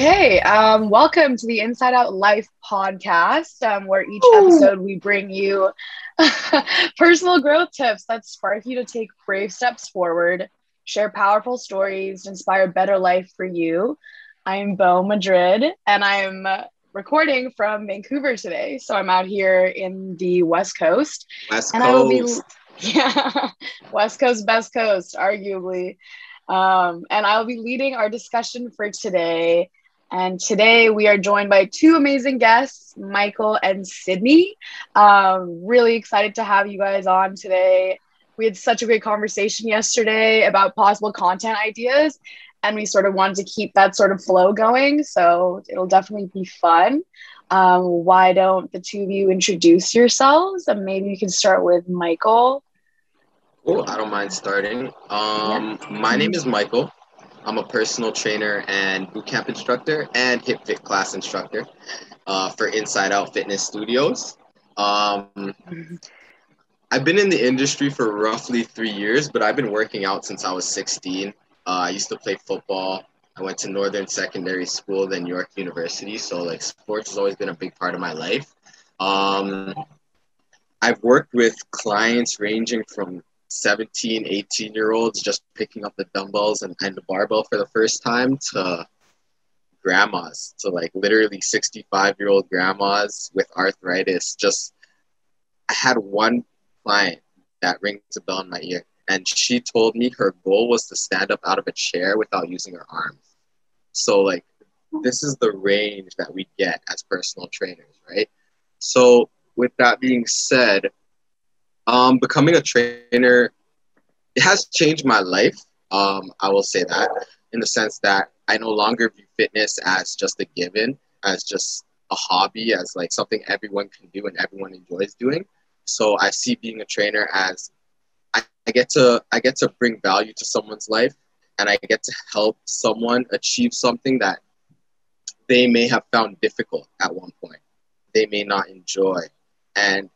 Okay, welcome to the Inside Out Life podcast, where each episode we bring you personal growth tips that spark you to take brave steps forward, share powerful stories, inspire a better life for you. I'm Bo Madrid, and I'm recording from Vancouver today. So I'm out here in the West Coast. West and Coast. I will be, West Coast, best coast, arguably. And I'll be leading our discussion for today. And today we are joined by two amazing guests, Michael and Cydney. Really excited to have you guys on today. We had such a great conversation yesterday about possible content ideas, and we sort of wanted to keep that sort of flow going. So it'll definitely be fun. Why don't the two of you introduce yourselves? And maybe you can start with Michael. Cool, I don't mind starting. My name is Michael. I'm a personal trainer and bootcamp instructor and hip fit class instructor for InsideOut Fitness Studios. I've been in the industry for roughly 3 years, but I've been working out since I was 16. I used to play football. I went to Northern Secondary School, then York University. So like sports has always been a big part of my life. I've worked with clients ranging from 17, 18-year-olds just picking up the dumbbells and the barbell for the first time to grandmas, to like literally 65-year-old grandmas with arthritis. I had one client that rings a bell in my ear, and she told me her goal was to stand up out of a chair without using her arms. So like, this is the range that we get as personal trainers, right? So with that being said, becoming a trainer, it has changed my life. I will say that, in the sense that I no longer view fitness as just a given, as just a hobby, as like something everyone can do and everyone enjoys doing. So I see being a trainer as I get to bring value to someone's life, and I get to help someone achieve something that they may have found difficult at one point, they may not enjoy, and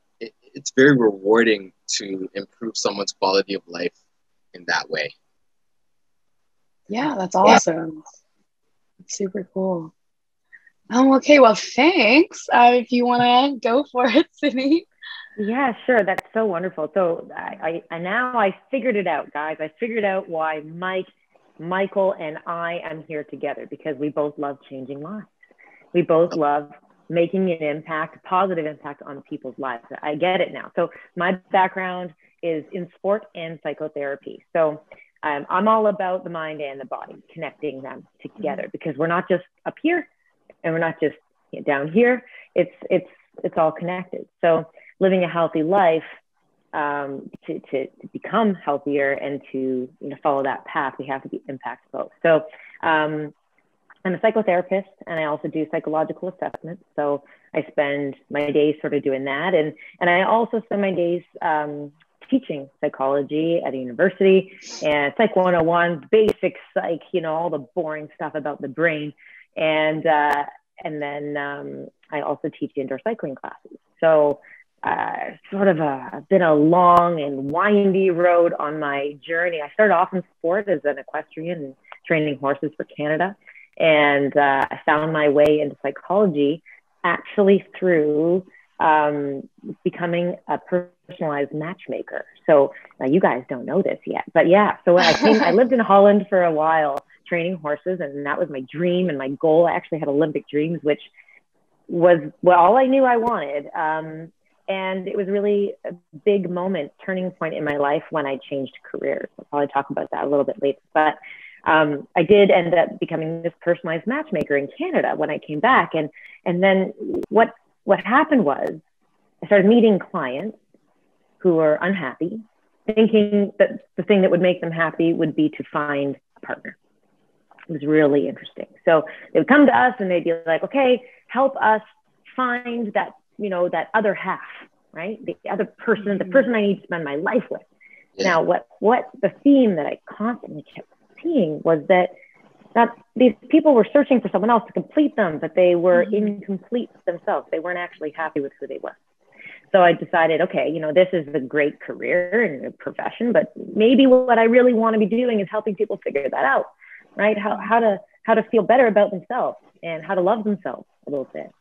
it's very rewarding to improve someone's quality of life in that way. Yeah, that's awesome. That's super cool. Okay, well, thanks. If you want to go for it, Cydney. Yeah, sure. That's so wonderful. So I now I figured it out, guys. I figured out why Michael and I am here together, because we both love changing lives. We both love making an impact, positive impact on people's lives. I get it now. So my background is in sport and psychotherapy. So I'm all about the mind and the body, connecting them together, because we're not just up here and we're not just down here. It's all connected. So living a healthy life, to become healthier and to follow that path, we have to impact both. So I'm a psychotherapist, and I also do psychological assessments. So I spend my days sort of doing that. And I also spend my days teaching psychology at a university, and Psych 101, basic psych, all the boring stuff about the brain. And then I also teach indoor cycling classes. So sort of been a long and windy road on my journey. I started off in sport as an equestrian and training horses for Canada. And I found my way into psychology actually through becoming a personalized matchmaker. So you guys don't know this yet, but yeah. So I lived in Holland for a while training horses, and that was my dream and my goal. I actually had Olympic dreams, which was all I knew I wanted. And it was really a big turning point in my life when I changed careers. I'll probably talk about that a little bit later, but I did end up becoming this personalized matchmaker in Canada when I came back. And then what happened was I started meeting clients who were unhappy, thinking that the thing that would make them happy would be to find a partner. It was really interesting. So they would come to us and they'd be like, okay, help us find that, that other half, right? The other person, the person I need to spend my life with. Yeah. Now, what the theme that I constantly kept seeing was that these people were searching for someone else to complete them, but they were incomplete themselves. They weren't actually happy with who they were. So I decided, okay, this is a great career and a profession, but maybe what I really want to be doing is helping people figure that out, right? How how to feel better about themselves and how to love themselves a little bit.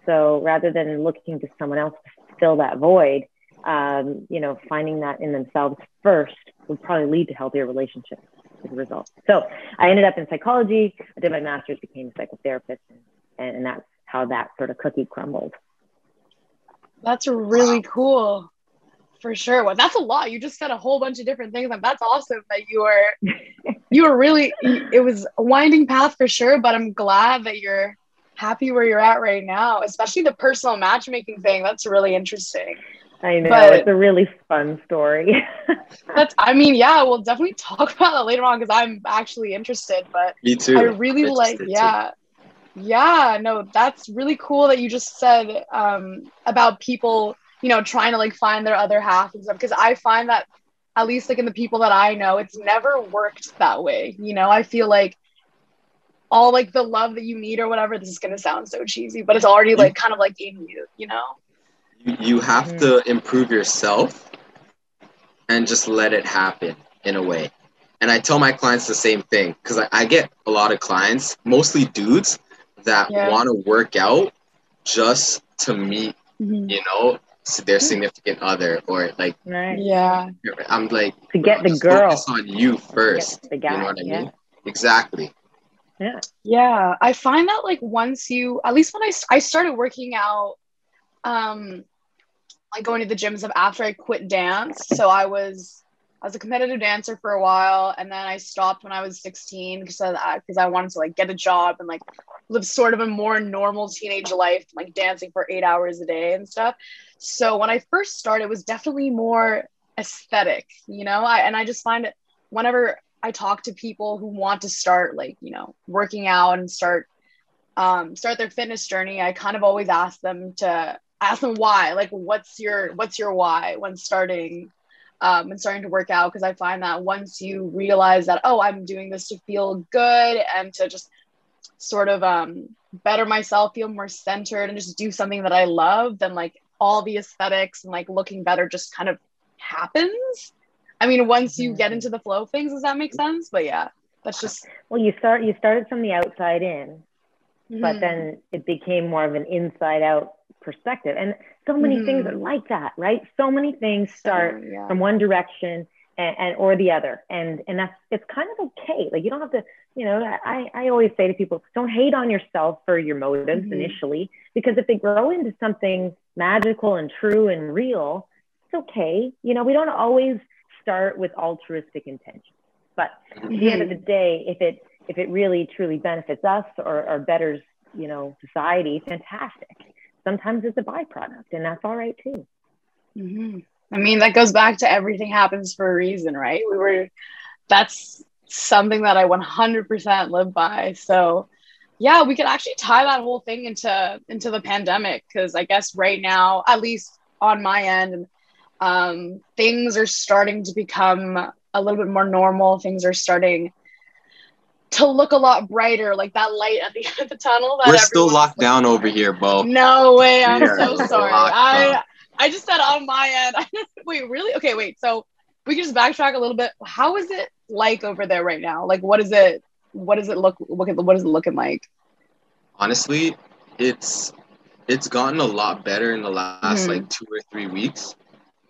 So rather than looking to someone else to fill that void, you know, finding that in themselves first would probably lead to healthier relationships as a result. So I ended up in psychology. I did my master's, became a psychotherapist, and that's how that sort of cookie crumbled. That's really cool. For sure. Well, that's a lot. You just said a whole bunch of different things. And that's awesome that you were really, it was a winding path for sure, but I'm glad that you're happy where you're at right now, especially the personal matchmaking thing. That's really interesting. I know, but it's a really fun story. I mean, yeah, we'll definitely talk about that later on because I'm actually interested, but me too. I really no, that's really cool that you just said about people, you know, trying to like find their other half and stuff, because I find that at least like in the people that I know, it's never worked that way. You know, I feel like all like the love that you need or whatever, this is going to sound so cheesy, but it's already like kind of like in you, you know? You have to improve yourself and just let it happen in a way. And I tell my clients the same thing, because I get a lot of clients, mostly dudes, that want to work out just to meet, you know, their significant other, or like, I'm like, to get the girl, focus on you first. The guy, you know what I mean? Exactly. Yeah. I find that like once you, at least when I started working out, like going to the gym stuff after I quit dance. So I was a competitive dancer for a while, and then I stopped when I was 16 because I wanted to like get a job and like live sort of a more normal teenage life, like dancing for 8 hours a day and stuff. So when I first started, it was definitely more aesthetic, you know. I just find it whenever I talk to people who want to start like, you know, working out and start their fitness journey, I kind of always ask them why, like what's your why when starting to work out, because I find that once you realize that, oh, I'm doing this to feel good and to just sort of better myself, feel more centered, and just do something that I love, then like all the aesthetics and like looking better just kind of happens. I mean, once you get into the flow of things, does that make sense? But yeah, that's just, well, you started from the outside in, but then it became more of an inside out perspective. And so many things are like that, right? So many things start from one direction and or the other. And that's, it's kind of okay. Like you don't have to, you know, I always say to people, don't hate on yourself for your motives initially, because if they grow into something magical and true and real, it's okay. You know, we don't always start with altruistic intentions, but at the end of the day, if it really truly benefits us or betters, you know, society, fantastic. Sometimes it's a byproduct, and that's all right too. I mean, that goes back to everything happens for a reason, right? That's something that I 100% live by. So yeah, we could actually tie that whole thing into the pandemic, because I guess right now, at least on my end, things are starting to become a little bit more normal. Things are starting to look a lot brighter, like that light at the end of the tunnel. We're still locked down over here, Bo. No way. I'm so sorry. I just said on my end. Wait, really? Okay, wait. So we can just backtrack a little bit. How is it like over there right now? Like, what is it looking like? Honestly, it's gotten a lot better in the last like 2 or 3 weeks.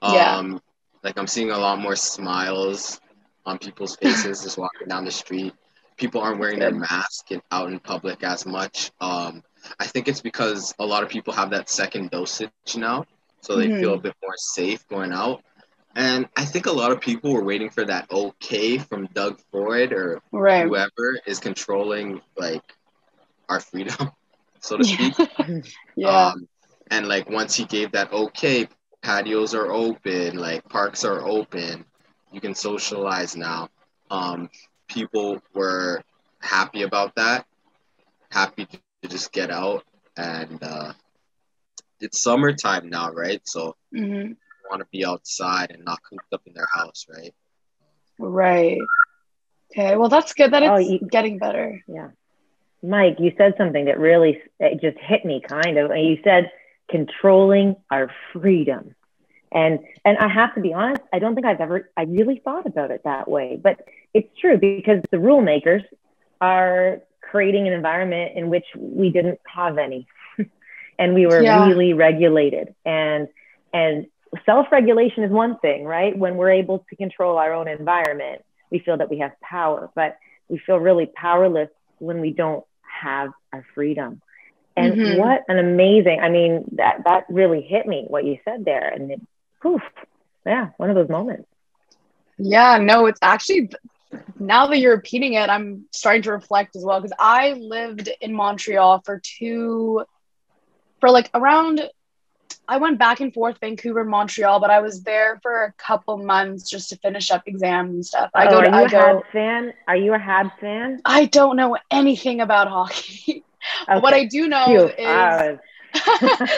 Like I'm seeing a lot more smiles on people's faces just walking down the street. People aren't wearing their mask out in public as much. I think it's because a lot of people have that second dosage now, so they feel a bit more safe going out. And I think a lot of people were waiting for that okay from Doug Ford or whoever is controlling like our freedom, so to speak. And like once he gave that okay, patios are open, like parks are open, you can socialize now. People were happy about that, happy to just get out, and it's summertime now, right? So they want to be outside and not cooped up in their house, right? Right. Okay, well that's good that it's getting better. Yeah. Mike, you said something that really just hit me kind of. You said controlling our freedom. And I have to be honest, I don't think I really thought about it that way, but it's true, because the rule makers are creating an environment in which we didn't have any. And we were really regulated. And self-regulation is one thing, right? When we're able to control our own environment, we feel that we have power, but we feel really powerless when we don't have our freedom. And what an amazing, I mean, that really hit me, what you said there. And it, poof, yeah, one of those moments. Yeah, no, it's actually, now that you're repeating it, I'm starting to reflect as well, because I lived in Montreal I went back and forth, Vancouver, Montreal, but I was there for a couple months just to finish up exams and stuff. Are you a Habs fan? Are you a Habs fan? I don't know anything about hockey. Okay. What I do know is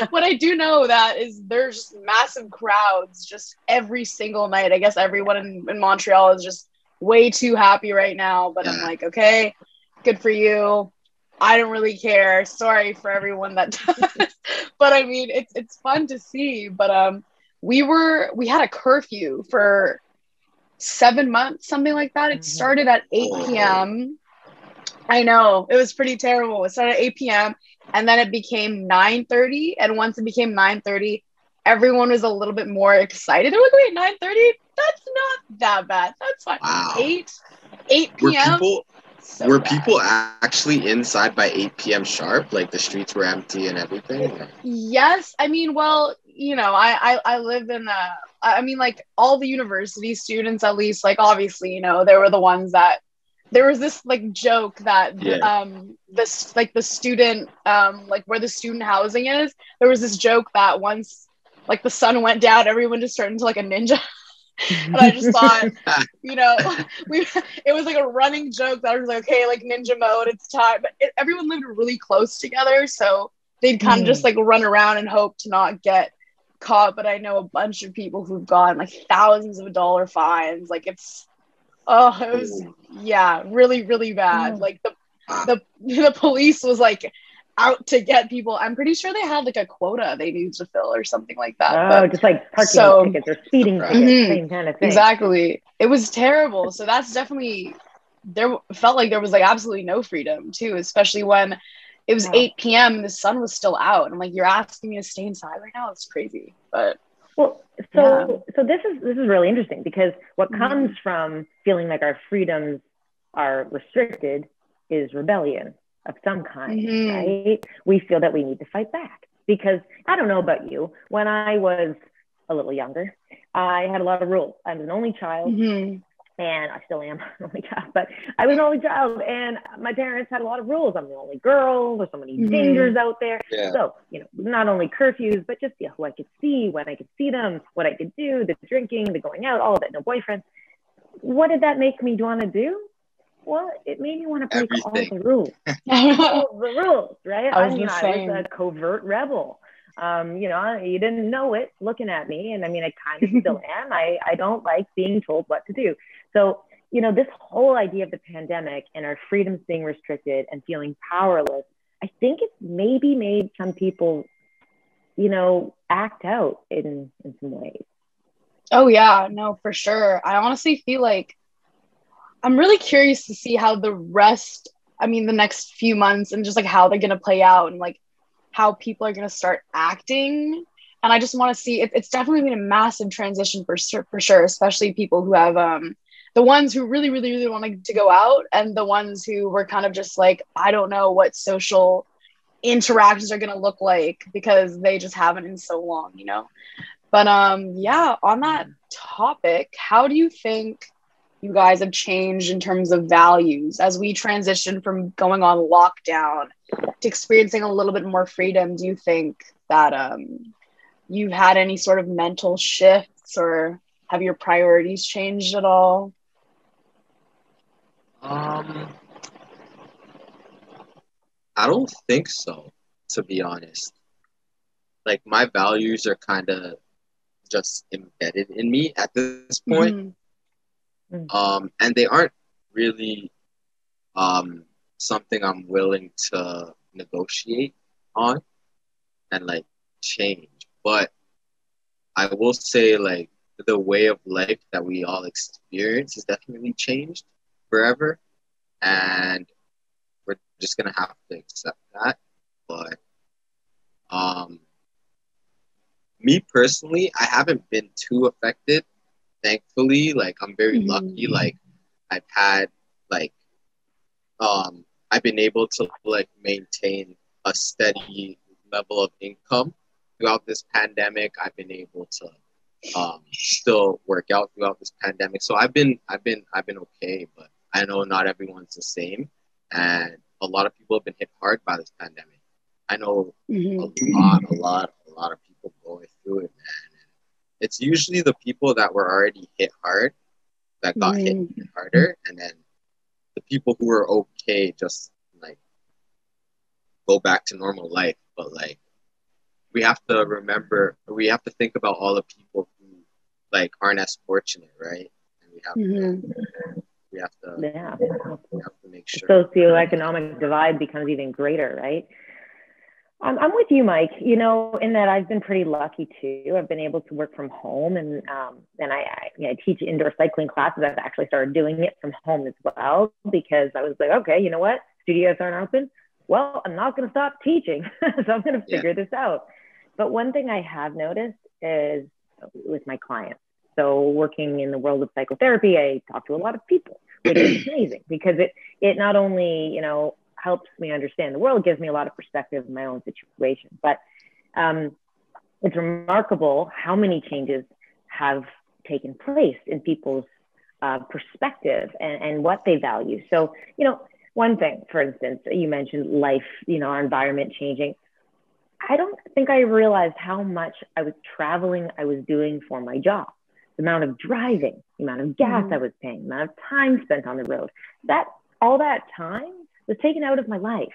what I do know that is there's massive crowds just every single night. I guess everyone in Montreal is just way too happy right now, but I'm like, okay, good for you. I don't really care. Sorry for everyone that does. But I mean, it's fun to see. But we had a curfew for 7 months, something like that. It started at 8 p.m. I know, it was pretty terrible. It started at 8 p.m. and then it became 9:30. And once it became 9:30, everyone was a little bit more excited. They were like, wait, 9:30? That's not that bad. That's fine. Wow. 8 p.m. Were people actually inside by 8 p.m. sharp? Like the streets were empty and everything? Yes. I mean, well, you know, I live in I mean, like all the university students, at least, like obviously, you know, there were the ones that there was this like joke that this like the student like where the student housing is, there was this joke that once like the sun went down, everyone just turned into like a ninja. And I just thought, you know, it was like a running joke that I was like, okay, like ninja mode, it's time. But everyone lived really close together, so they'd kind of just like run around and hope to not get caught. But I know a bunch of people who've gotten like thousands of dollar fines. Like it was really, really bad. Like the police was like out to get people. I'm pretty sure they had like a quota they needed to fill or something like that. But just like parking tickets or speeding tickets, same kind of thing. Exactly. It was terrible. So that's definitely, there felt like there was like absolutely no freedom too, especially when it was 8 p.m. and the sun was still out. I'm like, you're asking me to stay inside right now? It's crazy. But so this is really interesting, because what comes from feeling like our freedoms are restricted is rebellion of some kind, right? We feel that we need to fight back, because I don't know about you, when I was a little younger, I had a lot of rules. I was an only child, and I still am an only child, but I was an only child, and my parents had a lot of rules. I'm the only girl. There's so many dangers out there. Yeah. So, you know, not only curfews, but just who I could see, when I could see them, what I could do, the drinking, the going out, all of it. No boyfriend. What did that make me want to do? Well, it made me want to break all the rules. All the rules, right? I was a covert rebel. You know, you didn't know it looking at me. And I mean, I kind of still am. I don't like being told what to do. So, you know, this whole idea of the pandemic and our freedoms being restricted and feeling powerless, I think it's maybe made some people, you know, act out in some ways. Oh, yeah, no, for sure. I honestly feel like I'm really curious to see how the next few months and just like how they're going to play out and like how people are going to start acting. And I just want to see, it's definitely been a massive transition for sure, especially people who have the ones who really, really, really wanted to go out, and the ones who were kind of just like, I don't know what social interactions are going to look like because they just haven't in so long, you know? But yeah, on that topic, how do you think you guys have changed in terms of values as we transition from going on lockdown to experiencing a little bit more freedom? Do you think that you've had any sort of mental shifts, or have your priorities changed at all? I don't think so, to be honest. Like my values are kind of just embedded in me at this point. And they aren't really something I'm willing to negotiate on and like change. But I will say like the way of life that we all experience has definitely changed forever. And we're just gonna have to accept that. But me personally, I haven't been too affected. Thankfully, like I'm very lucky. Like I've had like I've been able to like maintain a steady level of income throughout this pandemic. I've been able to still work out throughout this pandemic. So I've been okay, but I know not everyone's the same, and a lot of people have been hit hard by this pandemic. I know a lot of people going through it, man. And it's usually the people that were already hit hard that got hit harder, and then the people who are okay just like go back to normal life. But like we have to think about all the people who like aren't as fortunate, right? And we have to make sure the socioeconomic divide becomes even greater, right? I'm with you, Mike, you know, in that I've been pretty lucky too. I've been able to work from home, and I teach indoor cycling classes. I've actually started doing it from home as well, because I was like, okay, you know what? Studios aren't open. Well, I'm not going to stop teaching. So I'm going to figure this out. But one thing I have noticed is with my clients. So working in the world of psychotherapy, I talk to a lot of people, which is amazing, because it not only, you know, helps me understand the world, gives me a lot of perspective in my own situation. But it's remarkable how many changes have taken place in people's perspective and what they value. So, you know, one thing, for instance, you mentioned life, you know, our environment changing. I don't think I realized how much I was doing for my job. The amount of driving, the amount of gas I was paying, the amount of time spent on the road, all that time was taken out of my life.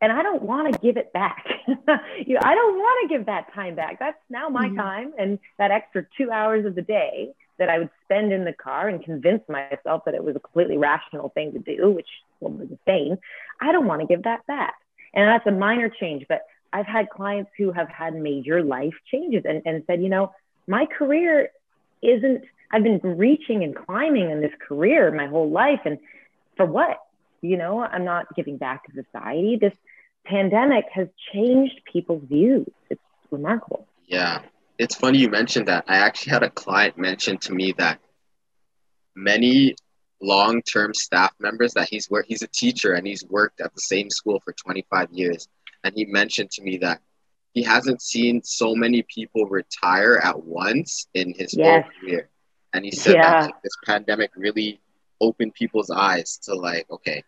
And I don't want to give it back. I don't want to give that time back. That's now my time. And that extra 2 hours of the day that I would spend in the car and convince myself that it was a completely rational thing to do, which was insane. I don't want to give that back. And that's a minor change. But I've had clients who have had major life changes and said, you know, my career I've been reaching and climbing in this career my whole life. And for what? You know, I'm not giving back to society. This pandemic has changed people's views. It's remarkable. Yeah. It's funny you mentioned that. I actually had a client mention to me that many long-term staff members that he's a teacher and he's worked at the same school for 25 years. And he mentioned to me that he hasn't seen so many people retire at once in his whole career. And he said that like, this pandemic really opened people's eyes to like, okay,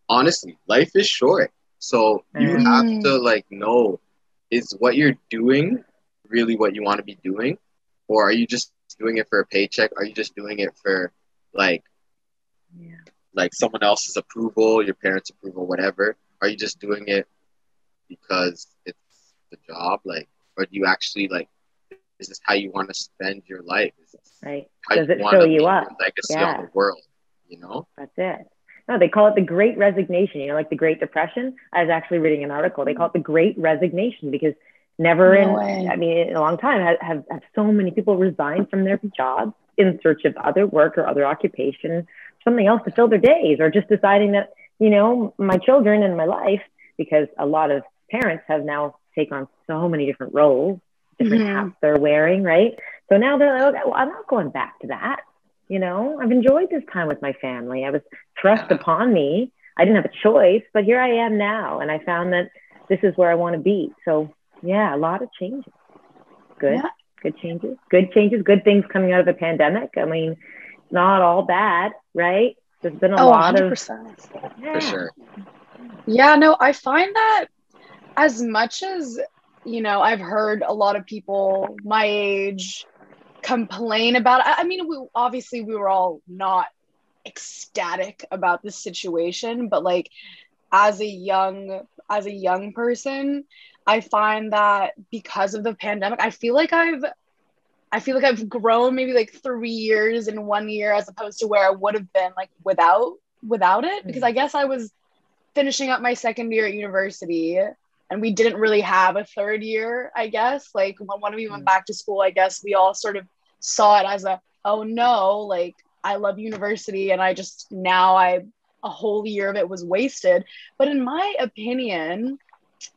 honestly, life is short. So you have to like know, is what you're doing really what you want to be doing? Or are you just doing it for a paycheck? Are you just doing it for like someone else's approval, your parents' approval, whatever? Are you just doing it because it's the job? Like, or do you actually like, is this how you want to spend your life? Is this how Does you it want to fill leave you your up? legacy on the world? You know? That's it. No, they call it the Great Resignation, you know, like the Great Depression. I was actually reading an article. They call it the Great Resignation because in a long time have so many people resigned from their jobs in search of other work or other occupation, something else to fill their days, or just deciding that, you know, my children and my life, because a lot of parents have now taken on so many different roles, different hats they're wearing, right? So now they're like, okay, well, I'm not going back to that. You know, I've enjoyed this time with my family. I was thrust upon me. I didn't have a choice, but here I am now. And I found that this is where I want to be. So yeah, a lot of changes. Good changes, good things coming out of the pandemic. I mean, not all bad, right? There's been a lot 100%. For sure. Yeah, no, I find that as much as, you know, I've heard a lot of people my age complain about, I mean, we were all not ecstatic about the situation, but like as a young person, I find that because of the pandemic, I feel like I've grown maybe like 3 years in 1 year as opposed to where I would have been like without it, because I guess I was finishing up my second year at university and we didn't really have a third year, I guess. Like when we went back to school, I guess we all sort of saw it as oh no, like I love university and I a whole year of it was wasted. But in my opinion,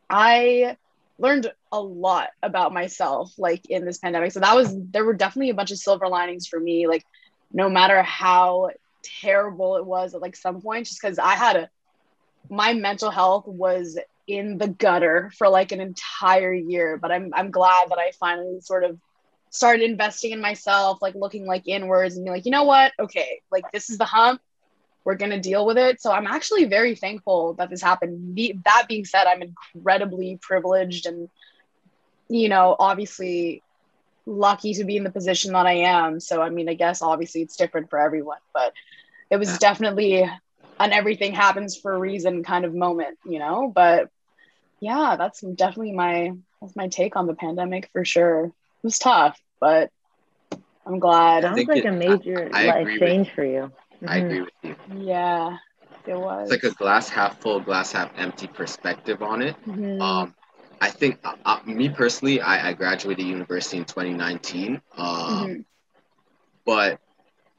I learned a lot about myself like in this pandemic. So there were definitely a bunch of silver linings for me, like no matter how terrible it was at like some point, just because my mental health was in the gutter for like an entire year. But I'm glad that I finally sort of started investing in myself, like looking like inwards and be like, you know what? Okay, like this is the hump. We're going to deal with it. So I'm actually very thankful that this happened. That being said, I'm incredibly privileged and, you know, obviously lucky to be in the position that I am. So, I mean, I guess obviously it's different for everyone, but it was definitely an everything happens for a reason kind of moment, you know? But yeah, that's definitely that's my take on the pandemic for sure. It was tough, but I'm glad. Sounds like a major life change for you. I agree with you. Yeah, it was. It's like a glass half full, glass half empty perspective on it. Mm-hmm. I think, me personally, I graduated university in 2019. But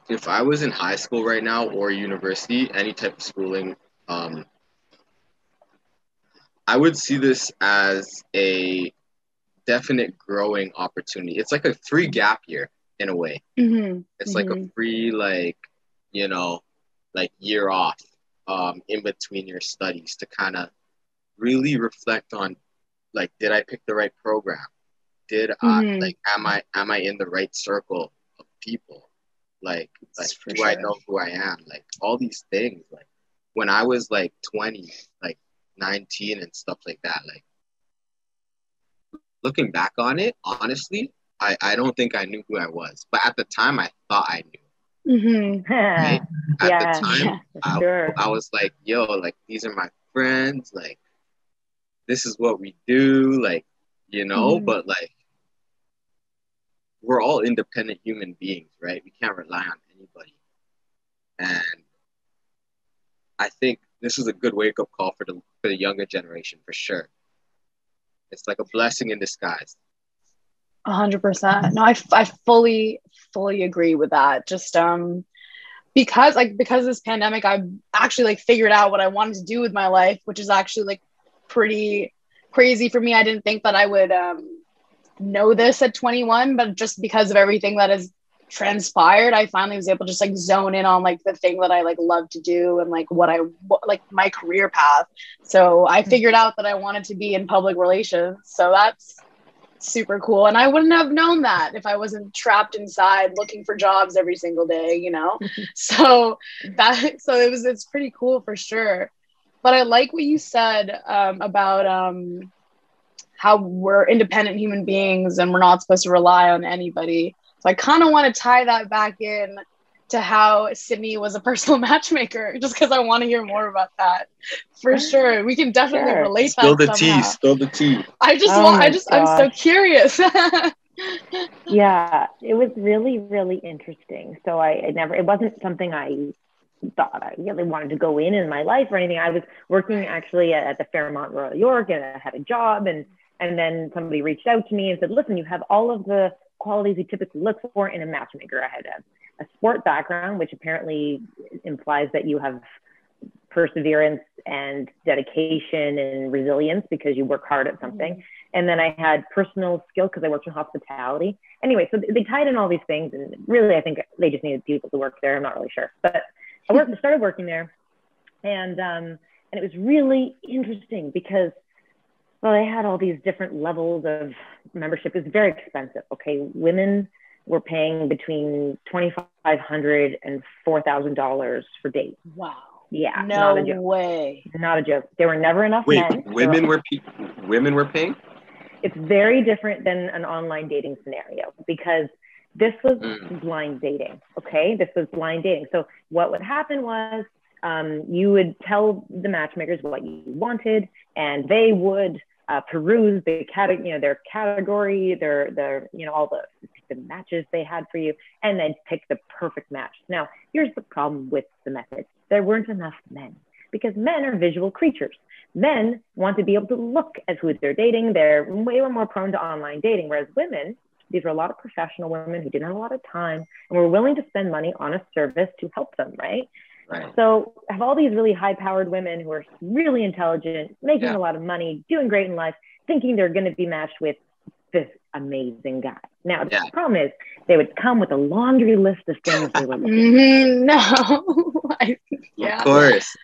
if I was in high school right now or university, any type of schooling, I would see this as a definite growing opportunity. It's like a free gap year in a way. It's like a free, like, you know, like year off in between your studies to kind of really reflect on, like, did I pick the right program? Did I, like, am I in the right circle of people? Like do I know who I am? Like all these things. Like when I was like 20, like 19 and stuff like that, like looking back on it, honestly, I don't think I knew who I was. But at the time I thought I knew. Right? At the time, I was like, yo, like these are my friends, like this is what we do, like, you know, but like we're all independent human beings, right? We can't rely on anybody. And I think this is a good wake-up call for the younger generation, for sure. It's like a blessing in disguise. 100%. No, I fully agree with that. Just because of this pandemic, I've actually like figured out what I wanted to do with my life, which is actually like pretty crazy for me. I didn't think that I would know this at 21, but just because of everything that has transpired, I finally was able to just like zone in on like the thing that I like love to do and like like my career path. So I figured out that I wanted to be in public relations. So that's super cool. And I wouldn't have known that if I wasn't trapped inside looking for jobs every single day, you know? It's pretty cool for sure. But I like what you said about how we're independent human beings and we're not supposed to rely on anybody. So I kind of want to tie that back in to how Cydney was a personal matchmaker, just because I want to hear more about that. For sure. We can definitely relate Spill that somehow. Spill the tea. I'm so curious. Yeah, it was really, really interesting. So it wasn't something I thought I really wanted to go in my life or anything. I was working actually at the Fairmont Royal York and I had a job and then somebody reached out to me and said, listen, you have all of the qualities you typically look for in a matchmaker. I had a sport background, which apparently implies that you have perseverance and dedication and resilience because you work hard at something. And then I had personal skill because I worked in hospitality. Anyway, so they tied in all these things. And really, I think they just needed people to work there. I'm not really sure. But I started working there. And it was really interesting because, well, they had all these different levels of membership. It was very expensive. Okay, women were paying between $2,500 and $4,000 for dates. Wow. Yeah. No not a joke. way. Not a joke. There were never enough men. Women were paying? It's very different than an online dating scenario because this was blind dating. Okay. This was blind dating. So what would happen was you would tell the matchmakers what you wanted and they would peruse their category, their all the matches they had for you, and then pick the perfect match. Now, here's the problem with the method. There weren't enough men because men are visual creatures. Men want to be able to look at who they're dating. They're way more prone to online dating, whereas women, these were a lot of professional women who didn't have a lot of time and were willing to spend money on a service to help them, right? Right. So I have all these really high-powered women who are really intelligent, making a lot of money, doing great in life, thinking they're going to be matched with this amazing guy. Now, the problem is they would come with a laundry list of things they were looking for.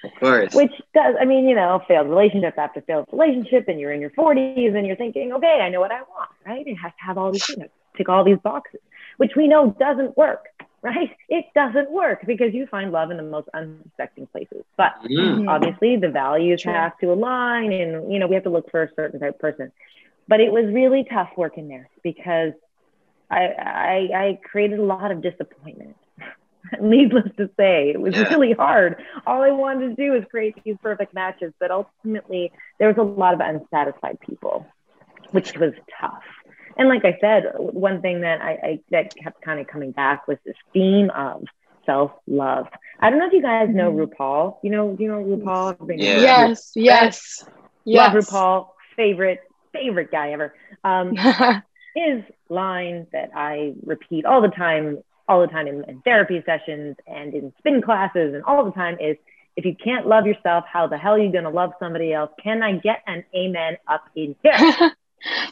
Of course. Which does, I mean, you know, failed relationship after failed relationship, and you're in your 40s and you're thinking, okay, I know what I want, right? It has to have all these things, tick all these boxes, which we know doesn't work, right? It doesn't work because you find love in the most unsuspecting places. But obviously the values have to align, and, you know, we have to look for a certain type of person. But it was really tough working there because I created a lot of disappointment. Needless to say, it was really hard. All I wanted to do was create these perfect matches, but ultimately there was a lot of unsatisfied people, which was tough. And like I said, one thing that that kept kind of coming back was this theme of self-love. I don't know if you guys know RuPaul. You know RuPaul? Yes. Love RuPaul. Favorite guy ever. His line that I repeat all the time in therapy sessions and in spin classes and all the time is, if you can't love yourself, how the hell are you going to love somebody else? Can I get an amen up in here?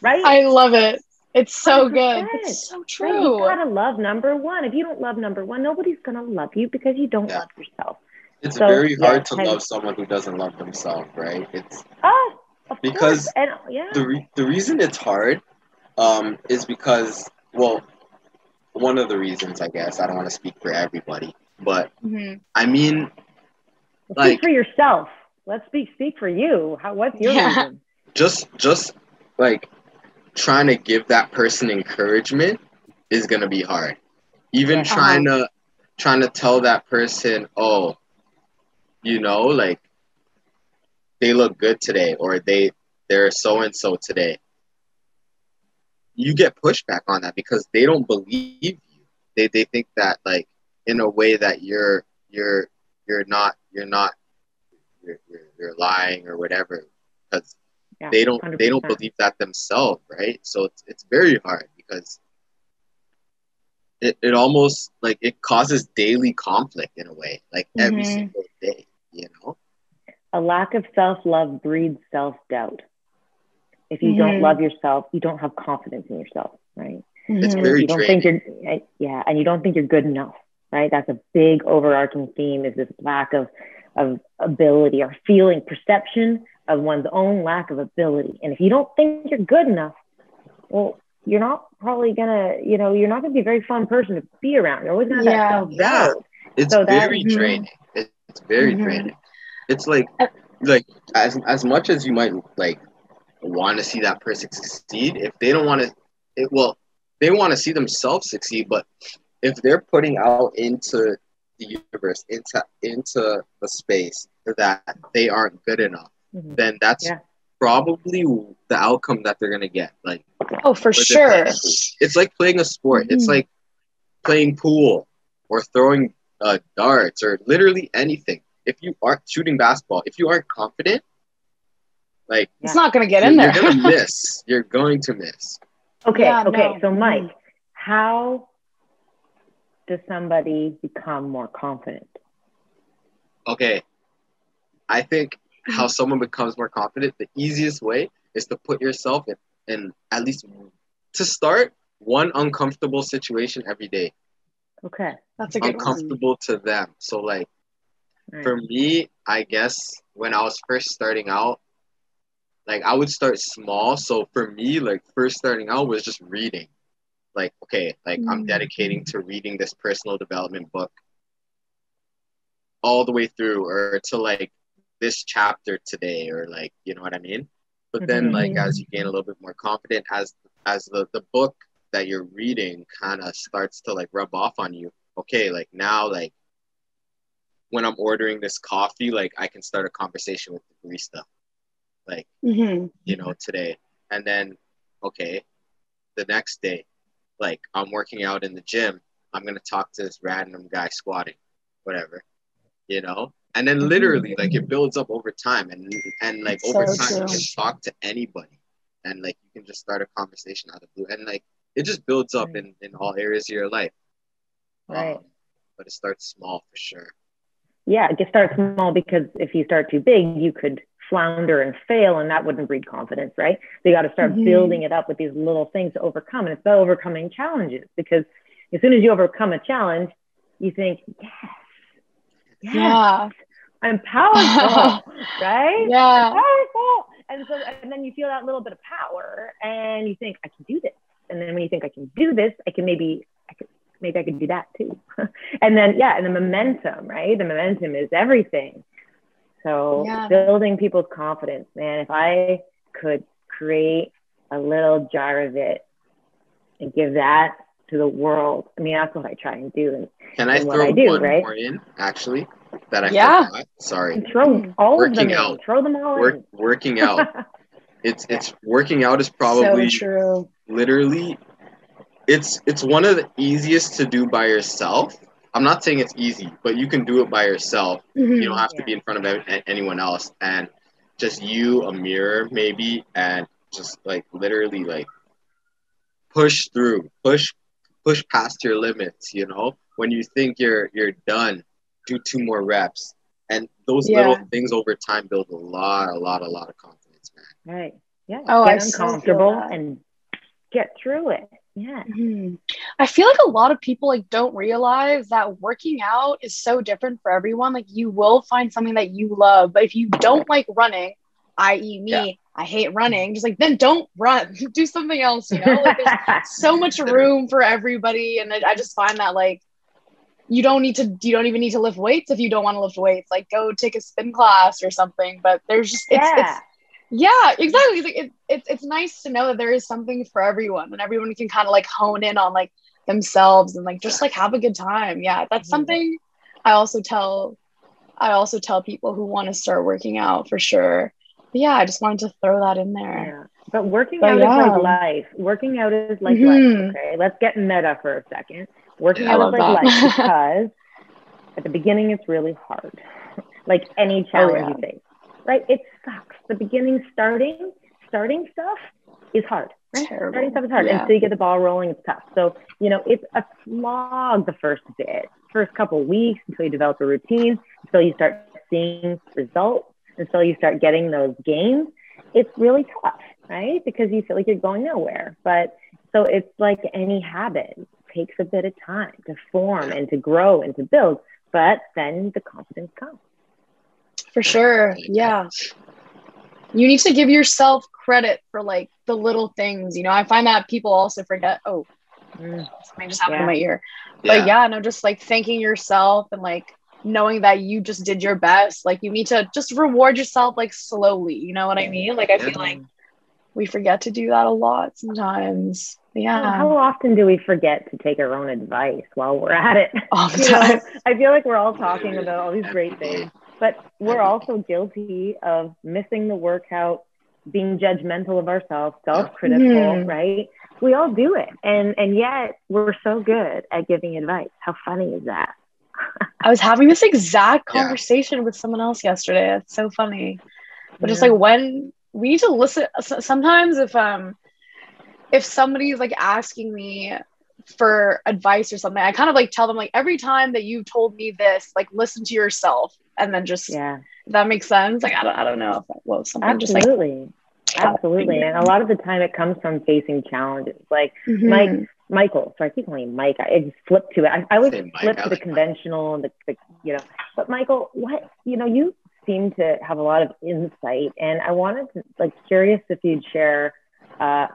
Right? I love it. It's so 100%. good. It's so true. Right? You gotta love number one. If you don't love number one, nobody's gonna love you because you don't love yourself. It's very hard to love someone who doesn't love themselves, right? It's because and, the reason it's hard is because, well, one of the reasons, I guess, I don't want to speak for everybody, but I mean, speak for yourself. Let's speak for you. What's your reason? Just like trying to give that person encouragement is gonna be hard. Even trying to tell that person, oh, you know, like, they look good today, or they're so and so today. You get pushback on that because they don't believe you. They think that, like, in a way that you're lying or whatever, because they don't 100%. Believe that themselves, right? So it's very hard because it almost, like, it causes daily conflict in a way, like every single day, you know. A lack of self-love breeds self-doubt. If you don't love yourself, you don't have confidence in yourself, right? It's very draining. And you don't think you're good enough, right? That's a big overarching theme, is this lack of ability, or feeling, perception of one's own lack of ability. And if you don't think you're good enough, well, you're not probably gonna, you're not gonna be a very fun person to be around. You're always gonna have that self-doubt. It's very draining. It's very draining. It's like as much as you might, like, want to see that person succeed, if they don't want to, they want to see themselves succeed, but if they're putting out into the universe, into the space, that they aren't good enough, then that's probably the outcome that they're gonna get. Like, for sure. It's like playing a sport. It's like playing pool or throwing darts or literally anything. If you aren't shooting basketball, if you aren't confident, like, it's not going to get in there. You're going to miss. You're going to miss. Okay. So Mike, how does somebody become more confident? Okay. I think how someone becomes more confident, the easiest way is to put yourself in at least, to start, one uncomfortable situation every day. Okay. That's a good uncomfortable one. To them. So, like, for me, I guess when I was first starting out, like, I would start small. So for me, like, first starting out was just reading. Like, okay, like, I'm dedicating to reading this personal development book all the way through, or to, like, this chapter today, or, like, you know what I mean? But then, like, as you gain a little bit more confident, as the book that you're reading kind of starts to, like, rub off on you. Okay, like, now, like, when I'm ordering this coffee, like, I can start a conversation with the barista. Like, you know, today. And then, okay, the next day, like, I'm working out in the gym. I'm going to talk to this random guy squatting, whatever, you know? And then literally, like, it builds up over time. And like, over time, you can talk to anybody. And, like, you can just start a conversation out of the blue. And, like, it just builds up in all areas of your life. Right. But it starts small for sure. Yeah, just start small, because if you start too big, you could flounder and fail, and that wouldn't breed confidence, right? So you got to start building it up with these little things to overcome. And it's about overcoming challenges, because as soon as you overcome a challenge, you think, yes, I'm powerful, right? Yeah. I'm powerful. And then you feel that little bit of power, and you think, I can do this. And then when you think, I can do this, maybe I could do that too. And then, and the momentum, right? The momentum is everything. So building people's confidence, man, if I could create a little jar of it and give that to the world, I mean, that's what I try and do. And can I throw one more in, actually, that I forgot? Sorry. Throw all of them in. Throw them all in. Working out. It's working out is probably so true. Literally, it's one of the easiest to do by yourself. I'm not saying it's easy, but you can do it by yourself. You don't have to be in front of anyone else, and just you, a mirror maybe, and just like literally like push through, push past your limits. You know, when you think you're done, do 2 more reps, and those little things over time build a lot of confidence, man. Right. Yeah. Oh, get uncomfortable and get through it. Yeah. I feel like a lot of people like don't realize that working out is so different for everyone. Like you will find something that you love, but if you don't like running, i.e. me, I hate running, just like, then don't run, do something else, you know? Like there's so much room for everybody. And I just find that like, you don't even need to lift weights if you don't want to lift weights. Like go take a spin class or something, but there's just, yeah, exactly. It's nice to know that there is something for everyone, and everyone can kind of like hone in on like themselves and like just like have a good time. Yeah, that's something I also tell people who want to start working out for sure. But yeah, I just wanted to throw that in there. Yeah. But working out is like life. Working out is like life. Okay, let's get meta for a second. Working out is like life, because at the beginning it's really hard, like any challenge you face. Right? It sucks. The beginning, starting stuff is hard. Right? Starting stuff is hard. Until you get the ball rolling, it's tough. So, you know, it's a slog the first couple of weeks, until you develop a routine, until you start seeing results, until you start getting those gains. It's really tough, right? Because you feel like you're going nowhere. But so it's like any habit. It takes a bit of time to form and to grow and to build. But then the confidence comes. For sure. Yeah. You need to give yourself credit for like the little things, you know. I find that people also forget, something just happened in my ear. But just like thanking yourself and like knowing that you just did your best. Like you need to just reward yourself like slowly, you know what I mean? Like I feel like we forget to do that a lot sometimes. Yeah. How often do we forget to take our own advice while we're at it? All the time. I feel like we're all talking about all these great things, but we're also guilty of missing the workout, being judgmental of ourselves, self-critical, right? We all do it. And yet we're so good at giving advice. How funny is that? I was having this exact conversation with someone else yesterday. It's so funny. But just like when we need to listen, sometimes if somebody's like asking me for advice or something, I kind of like tell them like, every time that you've told me this, like listen to yourself, and then just if that makes sense. Like I don't know if that was something. Absolutely. And a lot of the time it comes from facing challenges. Like Michael, so I keep calling him Mike. I just flip to it. I always flip to the conventional and the you know. But Michael, you seem to have a lot of insight, and I wanted to curious if you'd share a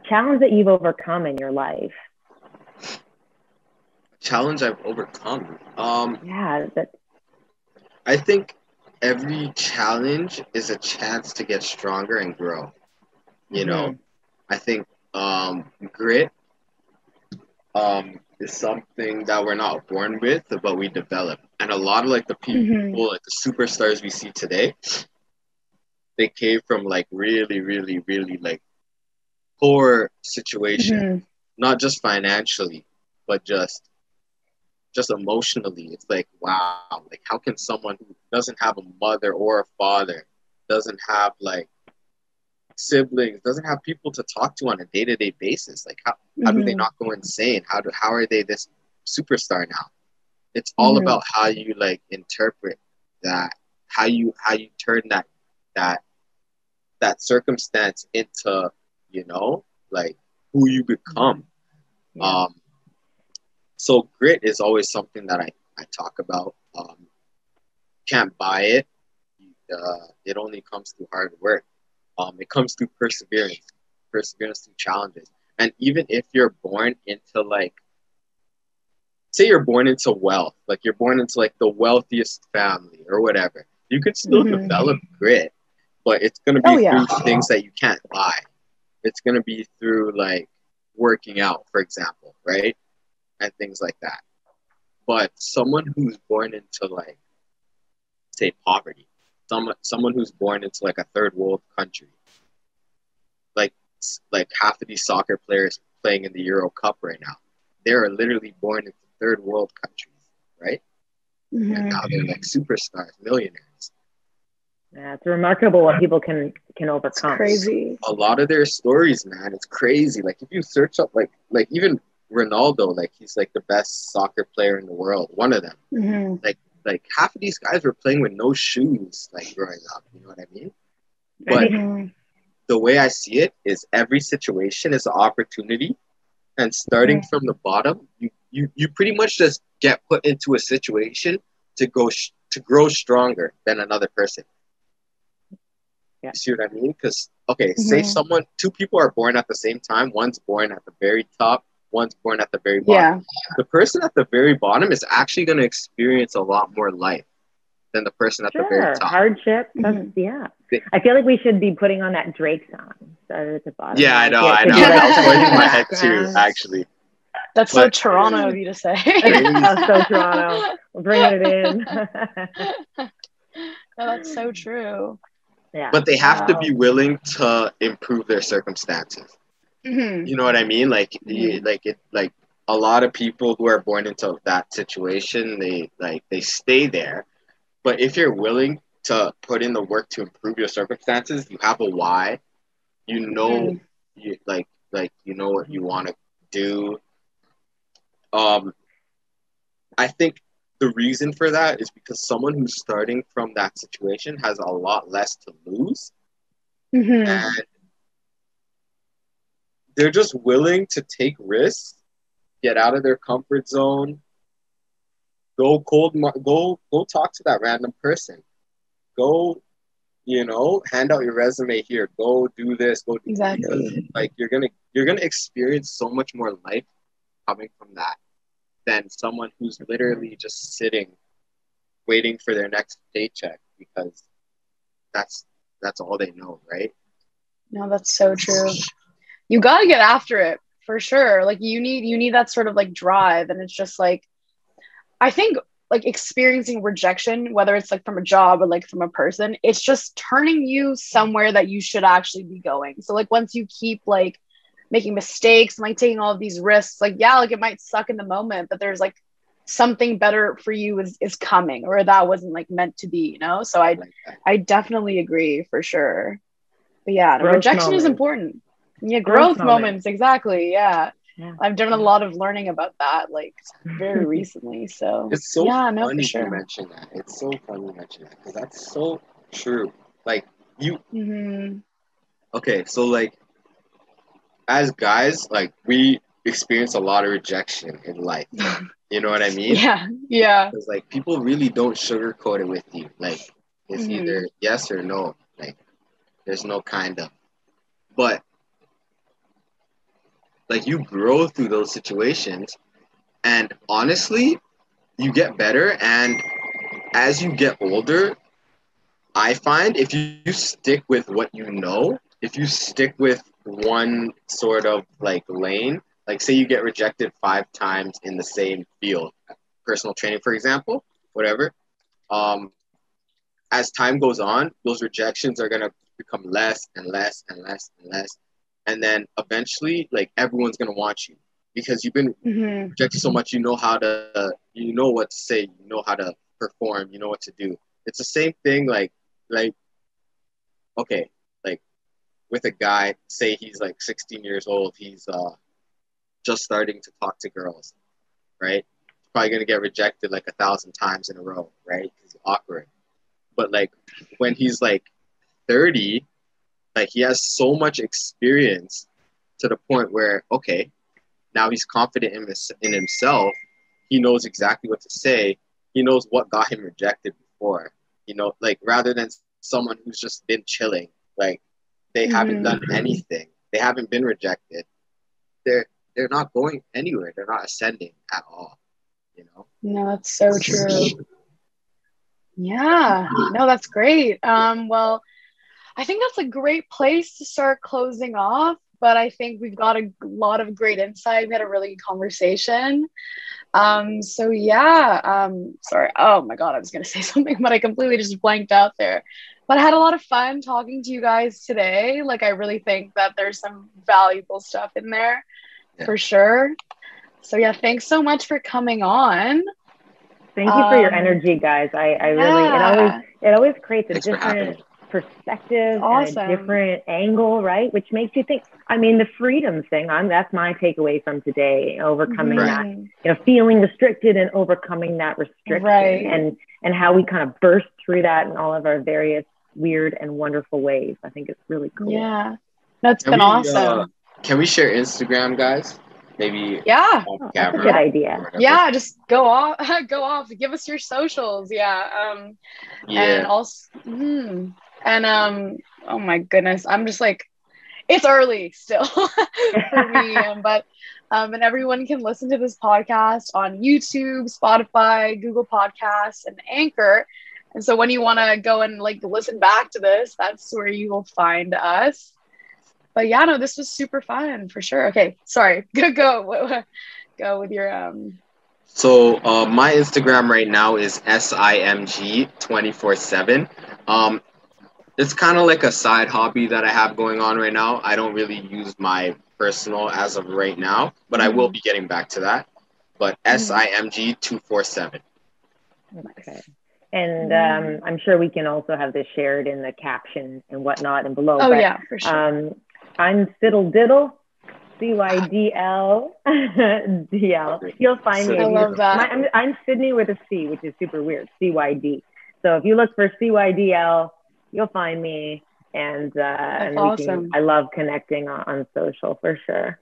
challenge that you've overcome in your life. Challenge I've overcome. I think every challenge is a chance to get stronger and grow. You know, I think grit is something that we're not born with, but we develop. And a lot of like the people, like the superstars we see today, they came from like really, really, really like poor situation, not just financially, but just emotionally. It's like, wow, like how can someone who doesn't have a mother or a father, doesn't have like siblings, doesn't have people to talk to on a day-to-day basis, like how do they not go insane? How are they this superstar now? It's all about how you like interpret that, how you turn that circumstance into, you know, like who you become. Yeah. So grit is always something that I talk about. Can't buy it. It only comes through hard work. It comes through perseverance through challenges. And even if you're born into like, say you're born into wealth, like you're born into like the wealthiest family or whatever, you could still develop grit, but it's going to be through things that you can't buy. It's going to be through like working out, for example, right? And things like that. But someone who's born into like, say, poverty, someone who's born into like a third world country, like half of these soccer players playing in the Euro Cup right now, they're literally born into third world countries, right? And now they're like superstars, millionaires. Yeah, it's remarkable what people can overcome. It's crazy. A lot of their stories, man, it's crazy. Like if you search up like even Ronaldo, like he's like the best soccer player in the world, one of them. Like half of these guys were playing with no shoes, like growing up. You know what I mean? But the way I see it is every situation is an opportunity, and starting from the bottom, you pretty much just get put into a situation to grow stronger than another person. Yeah. You see what I mean? Because say two people are born at the same time. One's born at the very top. One's born at the very bottom. The person at the very bottom is actually going to experience a lot more life than the person at the very top. Hardship. Yeah. I feel like we should be putting on that Drake song. Started at the bottom. Yeah, I know. I was playing in my head too, actually. That's so Toronto of you to say. That's so Toronto. We're bringing it in. No, that's so true. Yeah. But they have to be willing to improve their circumstances. You know what I mean? Like a lot of people who are born into that situation, they stay there. But if you're willing to put in the work to improve your circumstances, you have a why. You know, you know what you want to do. I think the reason for that is because someone who's starting from that situation has a lot less to lose, and they're just willing to take risks, get out of their comfort zone, go talk to that random person, go, hand out your resume here, go do this, go do that. Because, like, you're gonna experience so much more life coming from that than someone who's literally just sitting waiting for their next paycheck, because that's all they know, right? No, that's so true. You got to get after it for sure. Like you need that sort of like drive. And it's just like, I think like experiencing rejection, whether it's like from a job or like from a person, it's just turning you somewhere that you should actually be going. So like once you keep like making mistakes and like taking all of these risks, like, yeah, like it might suck in the moment, but there's like something better for you is coming, or that wasn't like meant to be, So I definitely agree for sure. But yeah, rejection is important. Yeah, growth moments. Exactly. Yeah. I've done a lot of learning about that, like very recently. So it's so funny for sure. You mention that. It's so funny you mention that, because that's so true. Like you. Okay, so like as guys, like we experience a lot of rejection in life. You know what I mean? Yeah. Because like people really don't sugarcoat it with you. Like it's either yes or no. Like there's no kind of. But like you grow through those situations, and honestly, you get better. And as you get older, I find if you stick with what you know, if you stick with one sort of like lane, like say you get rejected 5 times in the same field, personal training, for example, whatever. As time goes on, those rejections are gonna become less and less and less and less. And then eventually, like everyone's gonna want you because you've been rejected so much. You know what to say, you know how to perform, you know what to do. It's the same thing. Like, okay, like with a guy, say he's like 16 years old, he's just starting to talk to girls, right? probably gonna get rejected like 1,000 times in a row, right? It's awkward. But like when he's like 30, like he has so much experience to the point where, okay, now he's confident in himself. He knows exactly what to say. He knows what got him rejected before. You know, like rather than someone who's just been chilling, like they haven't done anything. They haven't been rejected. They're not going anywhere. They're not ascending at all. You know? No, that's so true. Yeah, no, that's great. Well, I think that's a great place to start closing off, but I think we've got a lot of great insight. We had a really good conversation. So yeah, sorry. Oh my God, I was gonna say something, but I completely just blanked out there. But I had a lot of fun talking to you guys today. Like, I really think that there's some valuable stuff in there for sure. So yeah, thanks so much for coming on. Thank you for your energy, guys. I really, it always creates a different perspective and a different angle, right? Which makes you think. I mean, the freedom thing, that's my takeaway from today, overcoming that, you know, feeling restricted and overcoming that restriction, and how we kind of burst through that in all of our various weird and wonderful ways. I think it's really cool. Yeah, that's been awesome. Can we share Instagram, guys? Maybe. Yeah, that's a good idea. Yeah, just go off. Give us your socials. Yeah. And also, oh my goodness, I'm just like, it's early still for me, but and everyone can listen to this podcast on YouTube, Spotify, Google Podcasts, and Anchor. And so when you want to go and like listen back to this, that's where you will find us. But yeah, no, this was super fun for sure. Okay, sorry. Go with your So my Instagram right now is SIMG247. It's kind of like a side hobby that I have going on right now. I don't really use my personal as of right now, but I will be getting back to that. But SIMG247. Okay. And I'm sure we can also have this shared in the caption and whatnot and below. Oh, but, yeah, for sure. I'm Fiddle Diddle, CYDL, DL. You'll find me. I love that. I'm Cydney with a C, which is super weird, CYD. So if you look for CYDL, you'll find me. And, awesome. I love connecting on social for sure.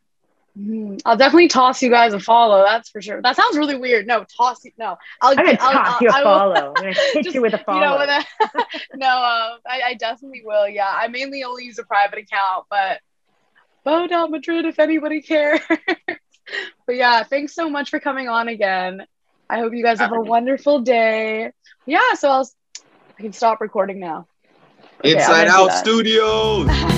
I'll definitely toss you guys a follow. That's for sure. That sounds really weird. No, toss you. No, I'm gonna toss you a follow. I'm gonna hit you with a follow. You know, I definitely will. Yeah, I mainly only use a private account, but Madrid, if anybody cares. But yeah, thanks so much for coming on again. I hope you guys have a wonderful day. Yeah, so I can stop recording now. Inside Out Studios.